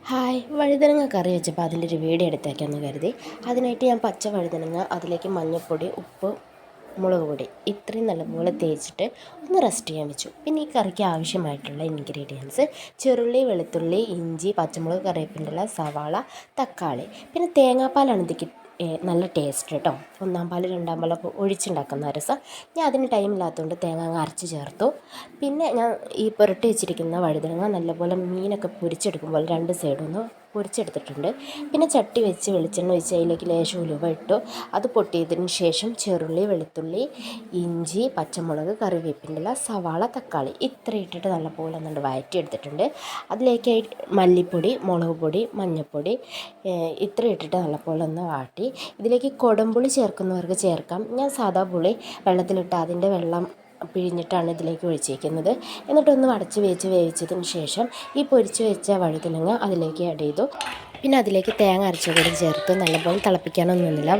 Hi, വഴുതനങ്ങ കറി വെച്ചപ്പോൾ അതിൻ്റെ ഒരു വീഡിയോ എടുത്തേക്കാമെന്ന് കരുതി. അതിനായിട്ട് ഞാൻ പച്ച വഴുതനങ്ങ, അതിലേക്ക് മഞ്ഞൾപ്പൊടി, ഉപ്പ്, മുളക് പൊടി ഇത്രയും നല്ലപോലെ തേച്ചിട്ട് ഒന്ന് റെസ്റ്റ് ചെയ്യാൻ വെച്ചു. പിന്നെ ഈ കറിക്ക് ആവശ്യമായിട്ടുള്ള ഇൻഗ്രീഡിയൻസ്: ചെറുള്ളി, വെളുത്തുള്ളി, ഇഞ്ചി, പച്ചമുളക്, കറിവേപ്പില, സവാള, തക്കാളി. പിന്നെ തേങ്ങാപ്പാലാണ് ഇതിക്ക് നല്ല ടേസ്റ്റ് കേട്ടോ. ഒന്നാം പാൽ രണ്ടാം പാലൊക്കെ ഒഴിച്ചുണ്ടാക്കുന്ന രസം. ഞാൻ അതിന് ടൈമില്ലാത്തതുകൊണ്ട് തേങ്ങ അങ്ങ് അരച്ച് ചേർത്തു. പിന്നെ ഞാൻ ഈ പുരട്ടി വെച്ചിരിക്കുന്ന വഴുതനങ്ങ നല്ലപോലെ മീനൊക്കെ പൊരിച്ചെടുക്കുമ്പോൾ രണ്ട് സൈഡൊന്ന് പൊരിച്ചെടുത്തിട്ടുണ്ട്. പിന്നെ ചട്ടി വെച്ച് വെളിച്ചെണ്ണ ഒഴിച്ച് അതിലേക്ക് ലേശം ഉലുവ ഇട്ടു. അത് പൊട്ടിയതിന് ശേഷം ചെറുള്ളി, വെളുത്തുള്ളി, ഇഞ്ചി, പച്ചമുളക്, കറിവേപ്പില, സവാള, തക്കാളി ഇത്ര ഇട്ടിട്ട് നല്ലപോലെ ഒന്നുകൊണ്ട് വഴറ്റിയെടുത്തിട്ടുണ്ട്. അതിലേക്ക് മല്ലിപ്പൊടി, മുളക് പൊടി, മഞ്ഞൾപ്പൊടി ഇത്ര ഇട്ടിട്ട് നല്ലപോലെ ഒന്ന് വാട്ടി. ഇതിലേക്ക് കൊടംപുളി ചേർക്കുന്നവർക്ക് ചേർക്കാം. ഞാൻ സാദാ പുളി വെള്ളത്തിലിട്ട് അതിൻ്റെ വെള്ളം പിഴിഞ്ഞിട്ടാണ് ഇതിലേക്ക് ഒഴിച്ചിരിക്കുന്നത്. എന്നിട്ടൊന്ന് അടച്ച് വേവിച്ചതിന് ശേഷം ഈ പൊരിച്ച് വെച്ച വഴുതനങ്ങ അതിലേക്ക് ആഡ് ചെയ്തു. പിന്നെ അതിലേക്ക് തേങ്ങ അരച്ച കൂടി ചേർത്ത് നല്ലപോലെ തിളപ്പിക്കാനൊന്നുമില്ല.